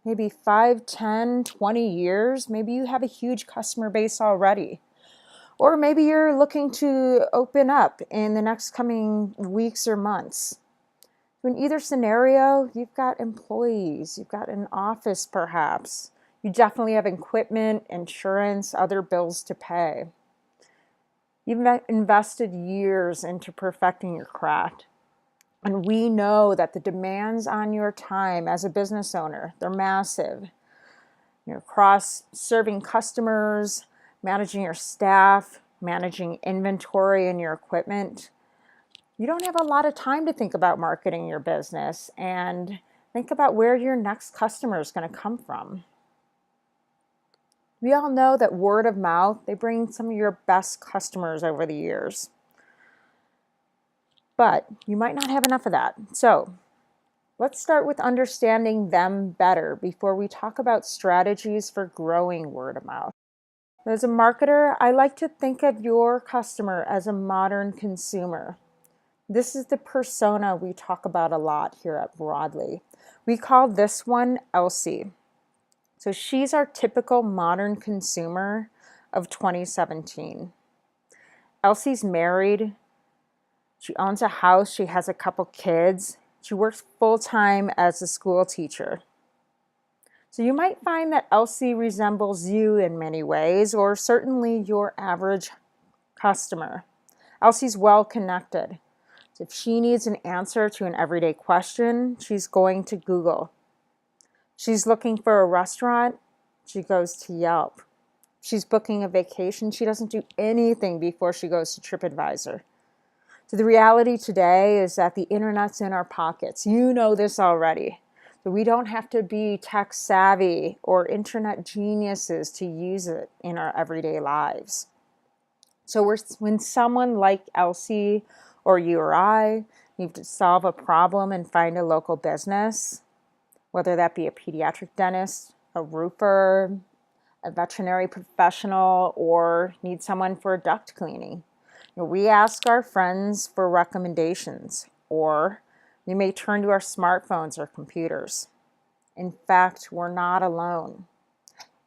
maybe 5, 10, 20 years. Maybe you have a huge customer base already. Or maybe you're looking to open up in the next coming weeks or months. In either scenario, you've got employees, you've got an office perhaps. You definitely have equipment, insurance, other bills to pay. You've invested years into perfecting your craft. And we know that the demands on your time as a business owner, they're massive. You're cross serving customers, managing your staff, managing inventory and your equipment. You don't have a lot of time to think about marketing your business and think about where your next customer is going to come from. We all know that word of mouth, they bring some of your best customers over the years. But you might not have enough of that. So let's start with understanding them better before we talk about strategies for growing word of mouth. As a marketer, I like to think of your customer as a modern consumer. This is the persona we talk about a lot here at Broadly. We call this one Elsie. So she's our typical modern consumer of 2017. Elsie's married. She owns a house. She has a couple kids. She works full-time as a school teacher. So you might find that Elsie resembles you in many ways, or certainly your average customer. Elsie's well connected. So if she needs an answer to an everyday question, she's going to Google. She's looking for a restaurant, she goes to Yelp. She's booking a vacation, she doesn't do anything before she goes to TripAdvisor. So the reality today is that the internet's in our pockets. You know this already. So we don't have to be tech savvy or internet geniuses to use it in our everyday lives. So when someone like Elsie or you or I need to solve a problem and find a local business, whether that be a pediatric dentist, a roofer, a veterinary professional, or need someone for duct cleaning, we ask our friends for recommendations, or we may turn to our smartphones or computers. In fact, we're not alone.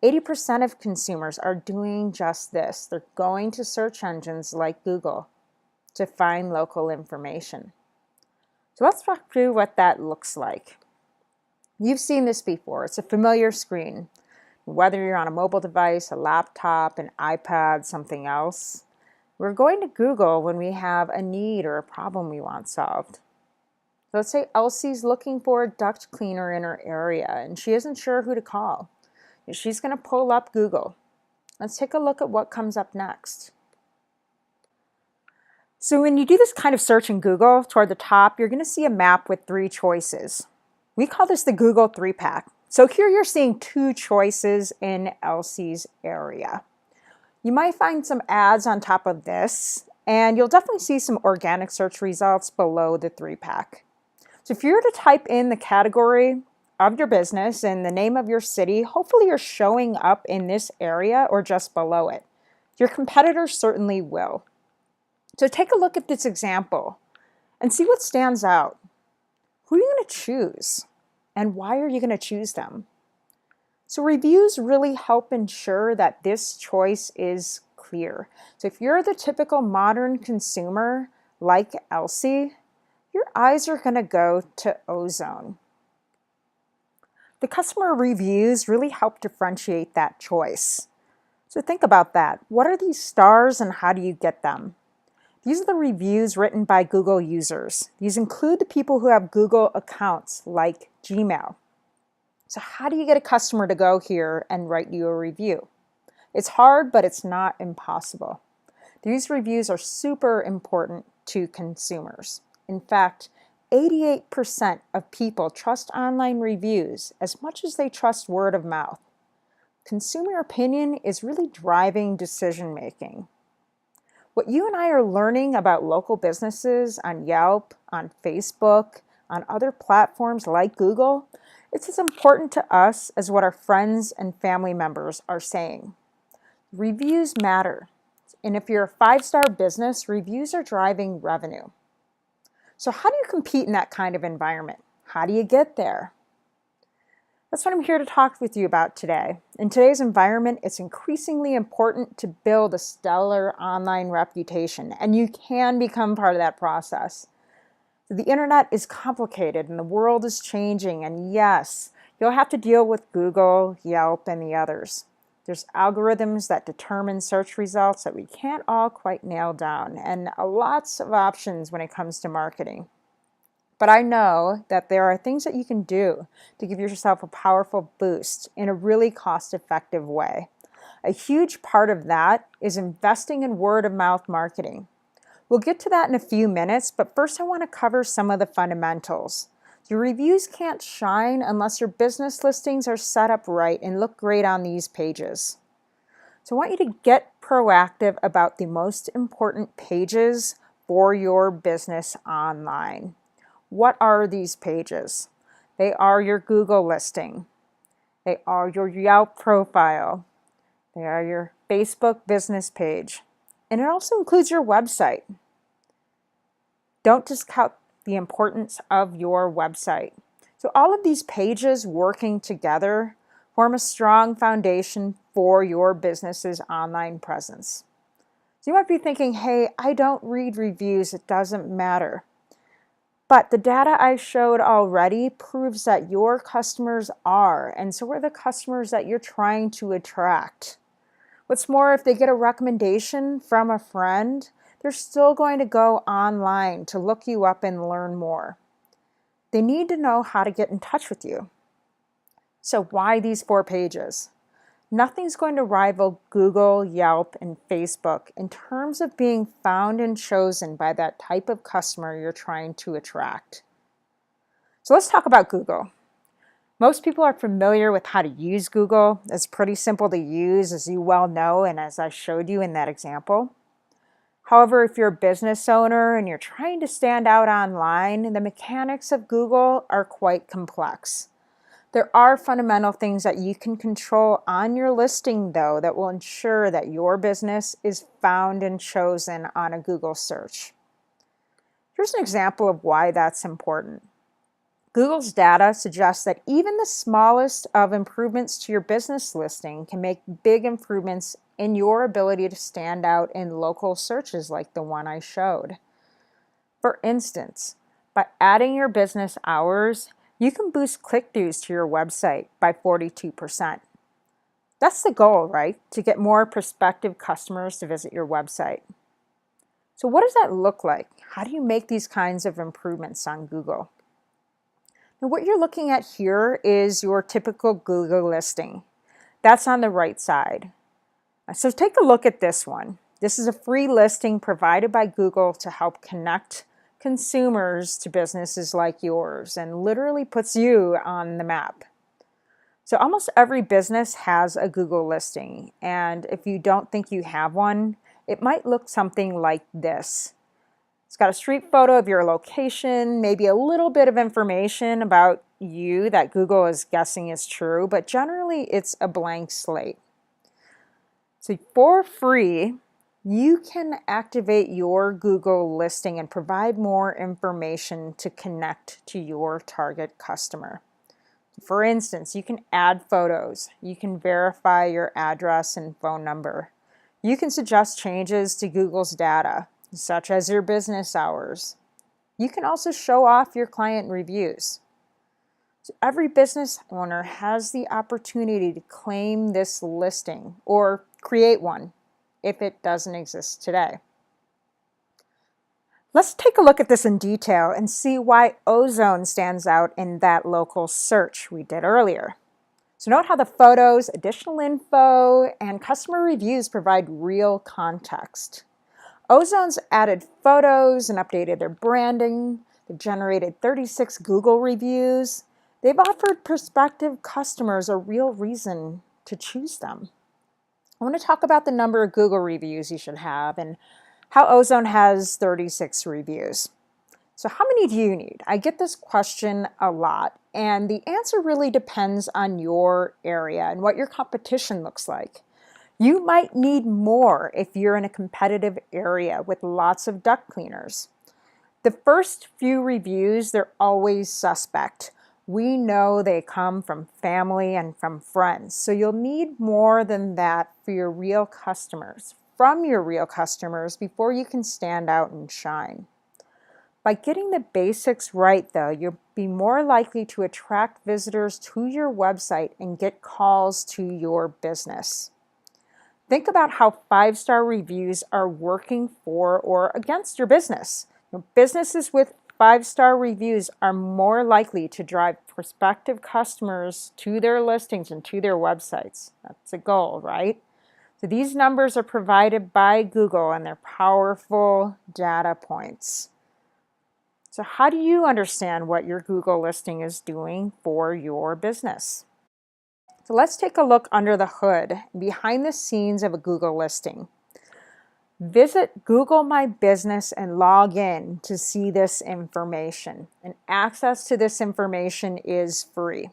80% of consumers are doing just this. They're going to search engines like Google to find local information. So let's walk through what that looks like. You've seen this before. It's a familiar screen. Whether you're on a mobile device, a laptop, an iPad, something else, we're going to Google when we have a need or a problem we want solved. So let's say Elsie's looking for a duct cleaner in her area and she isn't sure who to call. She's going to pull up Google. Let's take a look at what comes up next. So when you do this kind of search in Google, toward the top, you're going to see a map with 3 choices. We call this the Google 3-pack. So here you're seeing 2 choices in Elsie's area. You might find some ads on top of this, and you'll definitely see some organic search results below the 3-pack. So if you were to type in the category of your business and the name of your city, hopefully you're showing up in this area or just below it. Your competitors certainly will. So take a look at this example and see what stands out. Who are you going to choose? And why are you going to choose them? So reviews really help ensure that this choice is clear. So if you're the typical modern consumer like Elsie, your eyes are going to go to Ozone. The customer reviews really help differentiate that choice. So think about that. What are these stars and how do you get them? These are the reviews written by Google users. These include the people who have Google accounts like Gmail. So how do you get a customer to go here and write you a review? It's hard, but it's not impossible. These reviews are super important to consumers. In fact, 88% of people trust online reviews as much as they trust word of mouth. Consumer opinion is really driving decision making. What you and I are learning about local businesses on Yelp, on Facebook, on other platforms like Google, it's as important to us as what our friends and family members are saying. Reviews matter. And if you're a 5-star business, reviews are driving revenue. So how do you compete in that kind of environment? How do you get there? That's what I'm here to talk with you about today. In today's environment, it's increasingly important to build a stellar online reputation, and you can become part of that process. The internet is complicated and the world is changing, and yes, you'll have to deal with Google, Yelp, and the others. There's algorithms that determine search results that we can't all quite nail down, and lots of options when it comes to marketing. But I know that there are things that you can do to give yourself a powerful boost in a really cost-effective way. A huge part of that is investing in word-of-mouth marketing. We'll get to that in a few minutes, but first I want to cover some of the fundamentals. Your reviews can't shine unless your business listings are set up right and look great on these pages. So I want you to get proactive about the most important pages for your business online. What are these pages? They are your Google listing. They are your Yelp profile. They are your Facebook business page. And it also includes your website. Don't discount the importance of your website. So all of these pages working together form a strong foundation for your business's online presence. So you might be thinking, hey, I don't read reviews, it doesn't matter. But the data I showed already proves that your customers are, and so are the customers that you're trying to attract. What's more, if they get a recommendation from a friend, they're still going to go online to look you up and learn more. They need to know how to get in touch with you. So why these 4 pages? Nothing's going to rival Google, Yelp, and Facebook in terms of being found and chosen by that type of customer you're trying to attract. So let's talk about Google. Most people are familiar with how to use Google. It's pretty simple to use, as you well know, and as I showed you in that example. However, if you're a business owner and you're trying to stand out online, the mechanics of Google are quite complex. There are fundamental things that you can control on your listing, though, that will ensure that your business is found and chosen on a Google search. Here's an example of why that's important. Google's data suggests that even the smallest of improvements to your business listing can make big improvements in your ability to stand out in local searches like the one I showed. For instance, by adding your business hours, you can boost click-throughs to your website by 42%. That's the goal, right? To get more prospective customers to visit your website. So what does that look like? How do you make these kinds of improvements on Google? Now, what you're looking at here is your typical Google listing. That's on the right side. So take a look at this one. This is a free listing provided by Google to help connect consumers to businesses like yours and literally puts you on the map. So almost every business has a Google listing, and if you don't think you have one, it might look something like this. It's got a street photo of your location, maybe a little bit of information about you that Google is guessing is true, but generally it's a blank slate. So for free, you can activate your Google listing and provide more information to connect to your target customer. For instance, you can add photos, you can verify your address and phone number. You can suggest changes to Google's data, such as your business hours. You can also show off your client reviews. So every business owner has the opportunity to claim this listing or create one if it doesn't exist today. Let's take a look at this in detail and see why Ozone stands out in that local search we did earlier. So note how the photos, additional info, and customer reviews provide real context. Ozone's added photos and updated their branding. They've generated 36 Google reviews. They've offered prospective customers a real reason to choose them. I want to talk about the number of Google reviews you should have and how Ozone has 36 reviews. So how many do you need? I get this question a lot, and the answer really depends on your area and what your competition looks like. You might need more if you're in a competitive area with lots of duct cleaners. The first few reviews, they're always suspect. We know they come from family and from friends. So you'll need more than that for your real customers, from your real customers, before you can stand out and shine. By getting the basics right, though, you'll be more likely to attract visitors to your website and get calls to your business. Think about how 5-star reviews are working for or against your business. Businesses with 5-star reviews are more likely to drive prospective customers to their listings and to their websites. That's a goal, right? So these numbers are provided by Google and they're powerful data points. So how do you understand what your Google listing is doing for your business? So let's take a look under the hood, behind the scenes of a Google listing. Visit Google My Business and log in to see this information. And access to this information is free.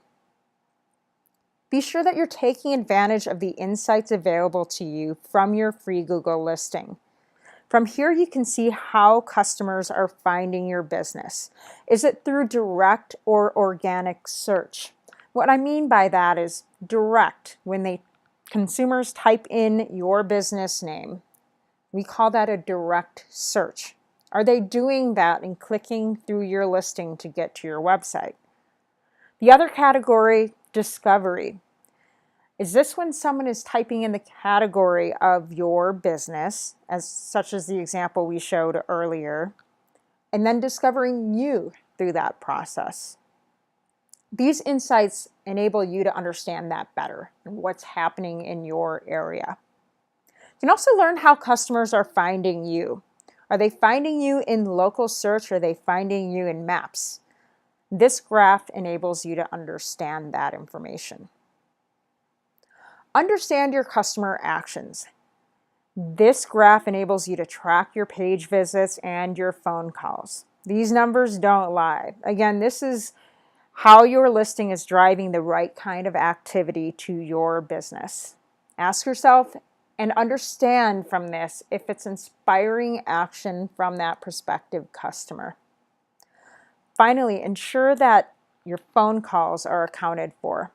Be sure that you're taking advantage of the insights available to you from your free Google listing. From here, you can see how customers are finding your business. Is it through direct or organic search? What I mean by that is direct, when consumers type in your business name. We call that a direct search. Are they doing that and clicking through your listing to get to your website? The other category, discovery. Is this when someone is typing in the category of your business, such as the example we showed earlier, and then discovering you through that process? These insights enable you to understand that better and what's happening in your area. You can also learn how customers are finding you. Are they finding you in local search, or are they finding you in maps? This graph enables you to understand that information. Understand your customer actions. This graph enables you to track your page visits and your phone calls. These numbers don't lie. Again, this is how your listing is driving the right kind of activity to your business. Ask yourself and understand from this if it's inspiring action from that prospective customer. Finally, ensure that your phone calls are accounted for.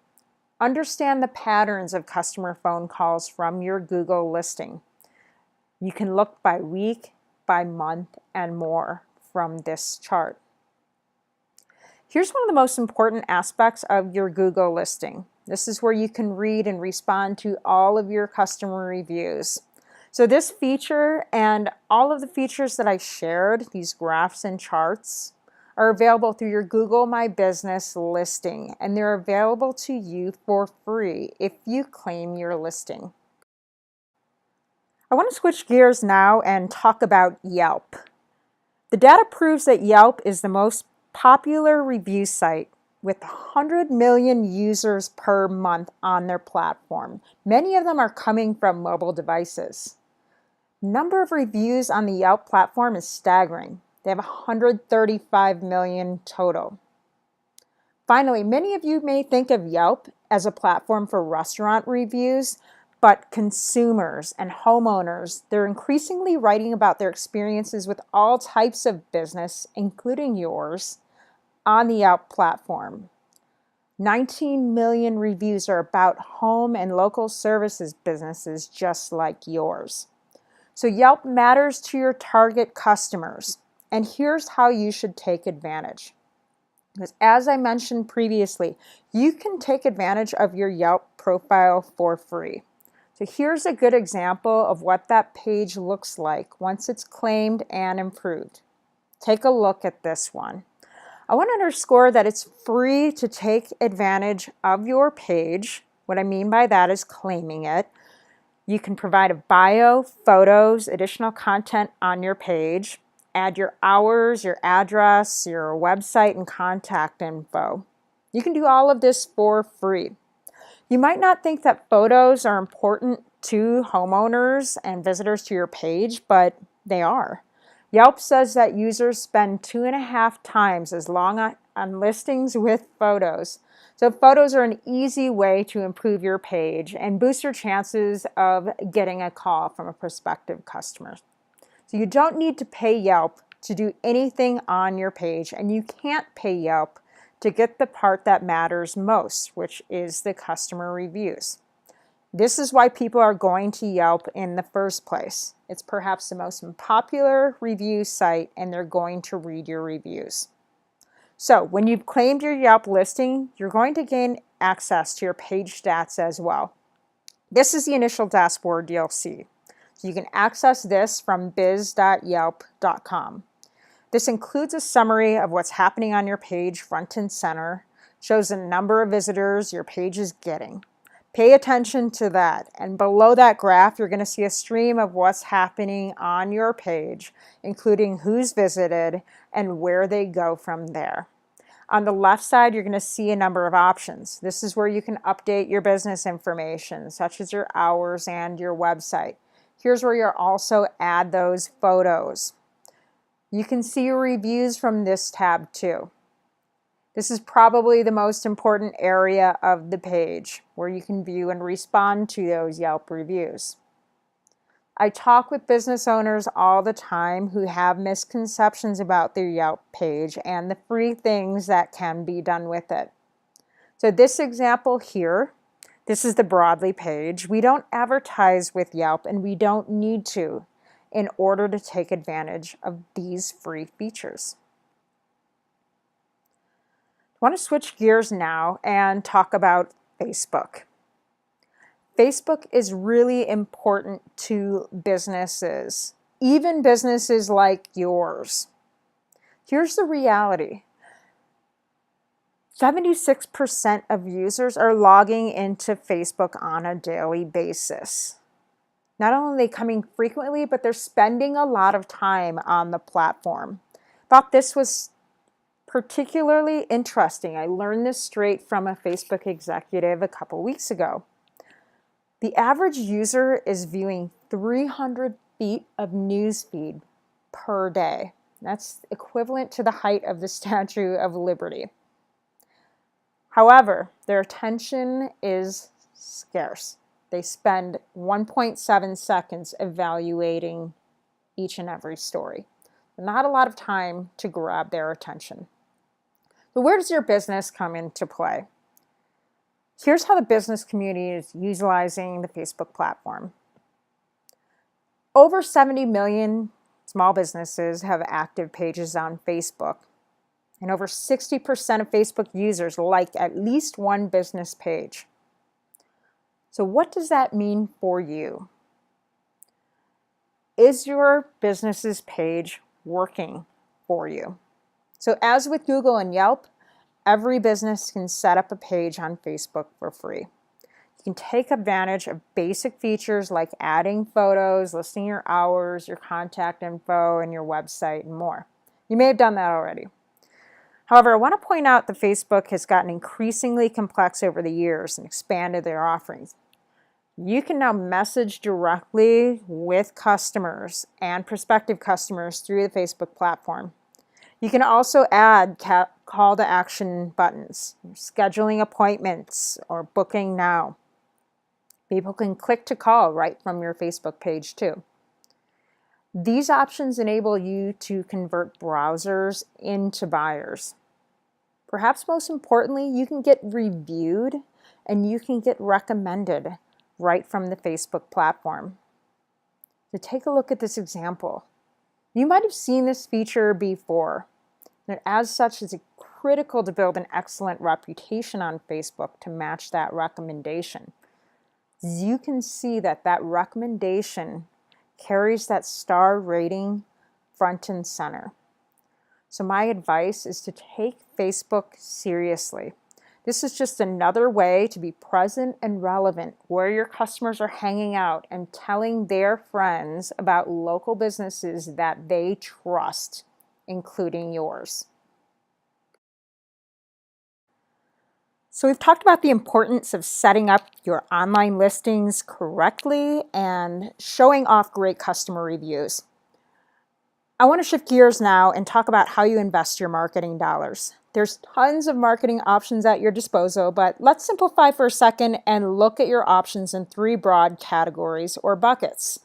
Understand the patterns of customer phone calls from your Google listing. You can look by week, by month, and more from this chart. Here's one of the most important aspects of your Google listing. This is where you can read and respond to all of your customer reviews. So this feature and all of the features that I shared, these graphs and charts, are available through your Google My Business listing, and they're available to you for free if you claim your listing. I want to switch gears now and talk about Yelp. The data proves that Yelp is the most popular review site with 100 million users per month on their platform. Many of them are coming from mobile devices. Number of reviews on the Yelp platform is staggering. They have 135 million total. Finally, many of you may think of Yelp as a platform for restaurant reviews, but consumers and homeowners, they're increasingly writing about their experiences with all types of business, including yours, on the Yelp platform. 19 million reviews are about home and local services businesses just like yours. So Yelp matters to your target customers. And here's how you should take advantage. Because as I mentioned previously, you can take advantage of your Yelp profile for free. So here's a good example of what that page looks like once it's claimed and improved. Take a look at this one. I want to underscore that it's free to take advantage of your page. What I mean by that is claiming it. You can provide a bio, photos, additional content on your page. Add your hours, your address, your website, and contact info. You can do all of this for free. You might not think that photos are important to homeowners and visitors to your page, but they are. Yelp says that users spend 2.5 times as long on listings with photos. So photos are an easy way to improve your page and boost your chances of getting a call from a prospective customer. So you don't need to pay Yelp to do anything on your page, and you can't pay Yelp to get the part that matters most, which is the customer reviews. This is why people are going to Yelp in the first place. It's perhaps the most popular review site, and they're going to read your reviews. So when you've claimed your Yelp listing, you're going to gain access to your page stats as well. This is the initial dashboard you'll see. So you can access this from biz.yelp.com. This includes a summary of what's happening on your page front and center, shows the number of visitors your page is getting. Pay attention to that. And below that graph, you're going to see a stream of what's happening on your page, including who's visited and where they go from there. On the left side, you're going to see a number of options. This is where you can update your business information, such as your hours and your website. Here's where you'll also add those photos. You can see your reviews from this tab too. This is probably the most important area of the page, where you can view and respond to those Yelp reviews. I talk with business owners all the time who have misconceptions about their Yelp page and the free things that can be done with it. So this example here, this is the Broadly page. We don't advertise with Yelp, and we don't need to in order to take advantage of these free features. I want to switch gears now and talk about Facebook. Facebook is really important to businesses, even businesses like yours. Here's the reality. 76% of users are logging into Facebook on a daily basis. Not only are they coming frequently, but they're spending a lot of time on the platform. Thought this was particularly interesting. I learned this straight from a Facebook executive a couple weeks ago. The average user is viewing 300 feet of newsfeed per day. That's equivalent to the height of the Statue of Liberty. However, their attention is scarce. They spend 1.7 seconds evaluating each and every story. Not a lot of time to grab their attention. So where does your business come into play? Here's how the business community is utilizing the Facebook platform. Over 70 million small businesses have active pages on Facebook, and over 60% of Facebook users like at least one business page. So what does that mean for you? Is your business's page working for you? So as with Google and Yelp, every business can set up a page on Facebook for free. You can take advantage of basic features like adding photos, listing your hours, your contact info, and your website, and more. You may have done that already. However, I want to point out that Facebook has gotten increasingly complex over the years and expanded their offerings. You can now message directly with customers and prospective customers through the Facebook platform. You can also add call to action buttons, scheduling appointments, or booking now. People can click to call right from your Facebook page too. These options enable you to convert browsers into buyers. Perhaps most importantly, you can get reviewed and you can get recommended right from the Facebook platform. So take a look at this example. You might have seen this feature before. And as such, it's critical to build an excellent reputation on Facebook to match that recommendation. You can see that that recommendation carries that star rating front and center. So my advice is to take Facebook seriously. This is just another way to be present and relevant where your customers are hanging out and telling their friends about local businesses that they trust, including yours. So we've talked about the importance of setting up your online listings correctly and showing off great customer reviews. I want to shift gears now and talk about how you invest your marketing dollars. There's tons of marketing options at your disposal, but let's simplify for a second and look at your options in three broad categories or buckets.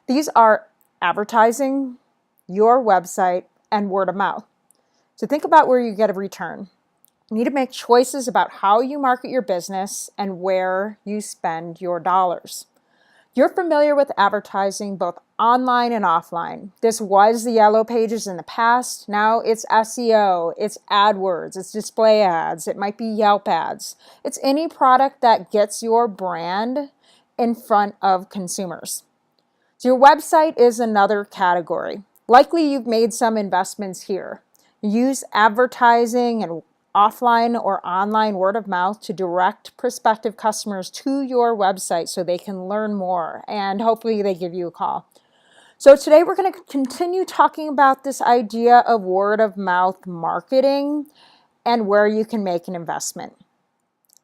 These are advertising, your website, and word of mouth. So think about where you get a return. You need to make choices about how you market your business and where you spend your dollars. You're familiar with advertising both online and offline. This was the Yellow Pages in the past. Now it's SEO, it's AdWords, it's display ads, it might be Yelp ads. It's any product that gets your brand in front of consumers. So your website is another category. Likely you've made some investments here. Use advertising and offline or online word of mouth to direct prospective customers to your website so they can learn more, and hopefully they give you a call. So today we're going to continue talking about this idea of word of mouth marketing and where you can make an investment.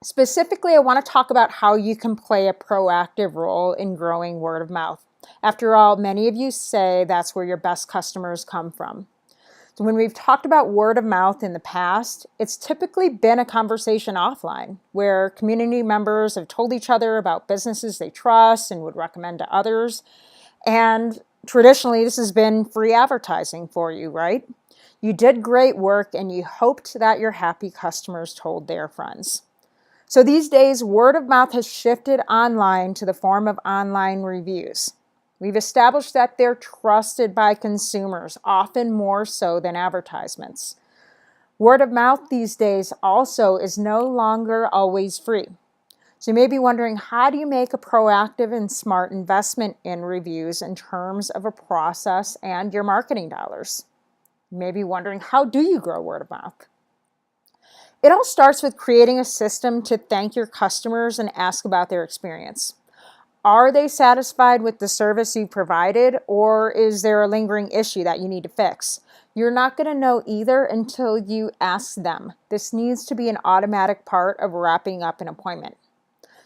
Specifically, I want to talk about how you can play a proactive role in growing word of mouth. After all, many of you say that's where your best customers come from. So when we've talked about word of mouth in the past, it's typically been a conversation offline where community members have told each other about businesses they trust and would recommend to others. And traditionally, this has been free advertising for you, right? You did great work and you hoped that your happy customers told their friends. So these days, word of mouth has shifted online to the form of online reviews. We've established that they're trusted by consumers, often more so than advertisements. Word of mouth these days also is no longer always free. So you may be wondering, how do you make a proactive and smart investment in reviews in terms of a process and your marketing dollars? You may be wondering, how do you grow word of mouth? It all starts with creating a system to thank your customers and ask about their experience. Are they satisfied with the service you provided, or is there a lingering issue that you need to fix? You're not going to know either until you ask them. This needs to be an automatic part of wrapping up an appointment.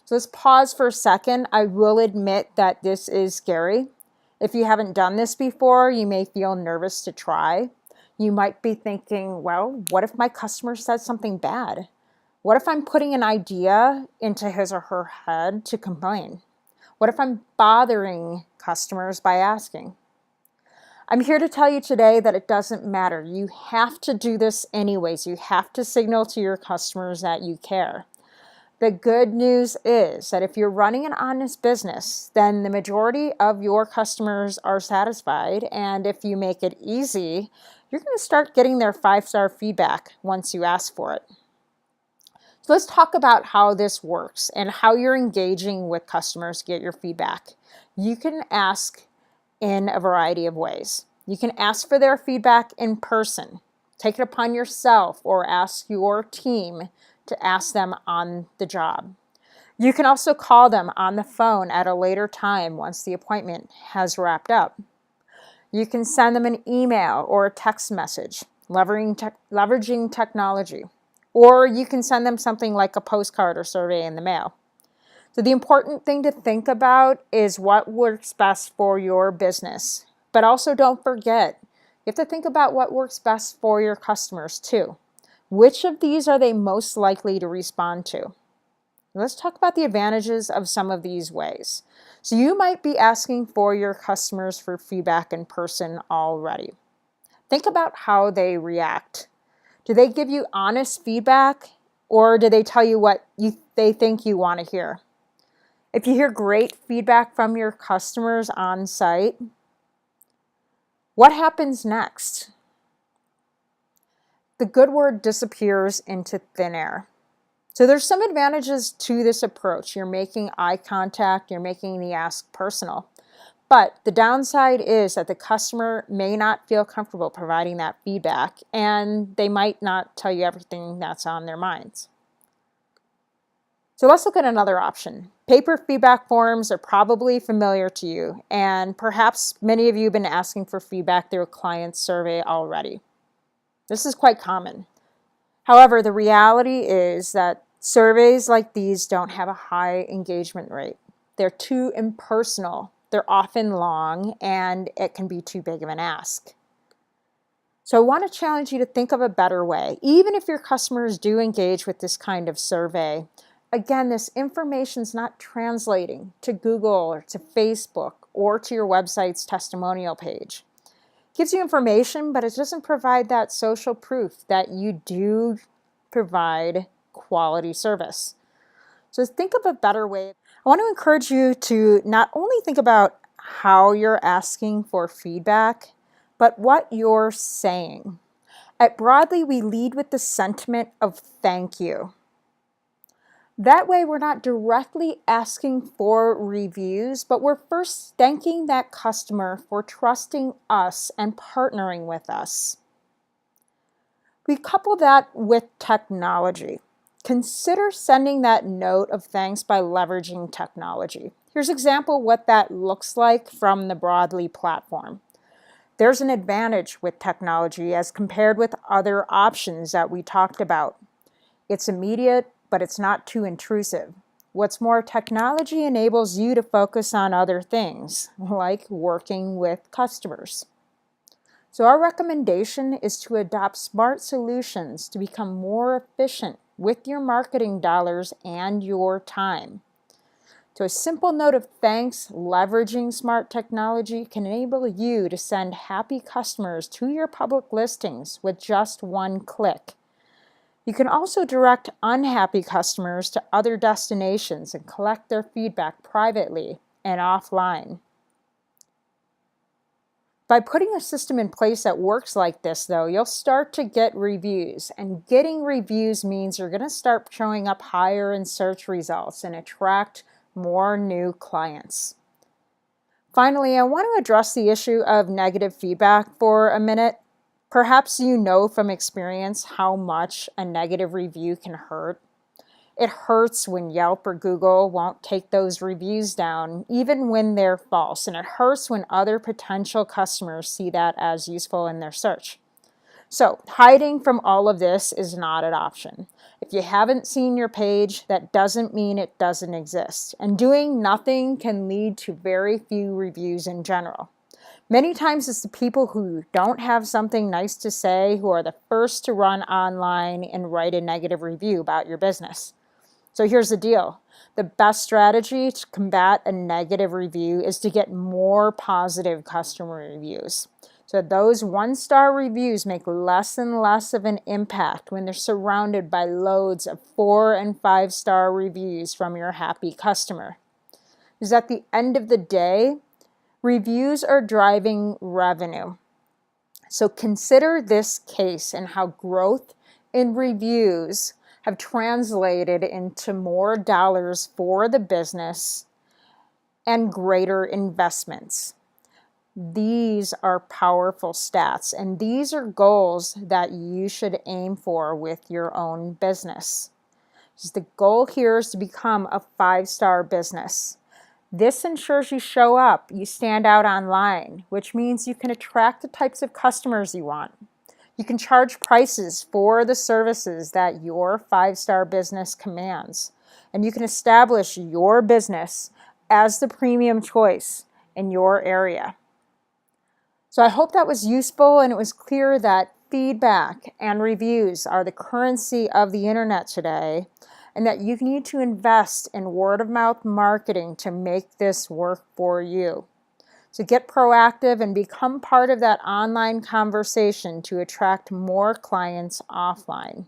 So let's pause for a second. I will admit that this is scary. If you haven't done this before, you may feel nervous to try. You might be thinking, well, what if my customer says something bad? What if I'm putting an idea into his or her head to complain? What if I'm bothering customers by asking? I'm here to tell you today that it doesn't matter. You have to do this anyways. You have to signal to your customers that you care. The good news is that if you're running an honest business, then the majority of your customers are satisfied. And if you make it easy, you're going to start getting their 5-star feedback once you ask for it. So let's talk about how this works and how you're engaging with customers to get your feedback. You can ask in a variety of ways. You can ask for their feedback in person. Take it upon yourself or ask your team to ask them on the job. You can also call them on the phone at a later time once the appointment has wrapped up. You can send them an email or a text message, leveraging technology. Or you can send them something like a postcard or survey in the mail. So the important thing to think about is what works best for your business. But also don't forget, you have to think about what works best for your customers too. Which of these are they most likely to respond to? Let's talk about the advantages of some of these ways. So you might be asking for your customers for feedback in person already. Think about how they react. Do they give you honest feedback, or do they tell you what they think you want to hear? If you hear great feedback from your customers on site, what happens next? The good word disappears into thin air. So there's some advantages to this approach. You're making eye contact, you're making the ask personal. But the downside is that the customer may not feel comfortable providing that feedback, and they might not tell you everything that's on their minds. So let's look at another option. Paper feedback forms are probably familiar to you, and perhaps many of you have been asking for feedback through a client survey already. This is quite common. However, the reality is that surveys like these don't have a high engagement rate. They're too impersonal. They're often long, and it can be too big of an ask. So I want to challenge you to think of a better way. Even if your customers do engage with this kind of survey, again, this information is not translating to Google or to Facebook or to your website's testimonial page. It gives you information, but it doesn't provide that social proof that you do provide quality service. So think of a better way. I want to encourage you to not only think about how you're asking for feedback, but what you're saying. At Broadly, we lead with the sentiment of thank you. That way, we're not directly asking for reviews, but we're first thanking that customer for trusting us and partnering with us. We couple that with technology. Consider sending that note of thanks by leveraging technology. Here's an example of what that looks like from the Broadly platform. There's an advantage with technology as compared with other options that we talked about. It's immediate, but it's not too intrusive. What's more, technology enables you to focus on other things, like working with customers. So our recommendation is to adopt smart solutions to become more efficient with your marketing dollars and your time. So a simple note of thanks leveraging smart technology can enable you to send happy customers to your public listings with just one click. You can also direct unhappy customers to other destinations and collect their feedback privately and offline. By putting a system in place that works like this, though, you'll start to get reviews. And getting reviews means you're going to start showing up higher in search results and attract more new clients. Finally, I want to address the issue of negative feedback for a minute. Perhaps you know from experience how much a negative review can hurt. It hurts when Yelp or Google won't take those reviews down, even when they're false. And it hurts when other potential customers see that as useful in their search. So hiding from all of this is not an option. If you haven't seen your page, that doesn't mean it doesn't exist. And doing nothing can lead to very few reviews in general. Many times it's the people who don't have something nice to say who are the first to run online and write a negative review about your business. So here's the deal. The best strategy to combat a negative review is to get more positive customer reviews. So those one-star reviews make less and less of an impact when they're surrounded by loads of 4- and 5-star reviews from your happy customer. Because at the end of the day, reviews are driving revenue. So consider this case and how growth in reviews have translated into more dollars for the business and greater investments. These are powerful stats, and these are goals that you should aim for with your own business. The goal here is to become a 5-star business. This ensures you show up, you stand out online, which means you can attract the types of customers you want. You can charge prices for the services that your 5-star business commands. And you can establish your business as the premium choice in your area. So I hope that was useful, and it was clear that feedback and reviews are the currency of the internet today, and that you need to invest in word-of-mouth marketing to make this work for you. So get proactive and become part of that online conversation to attract more clients offline.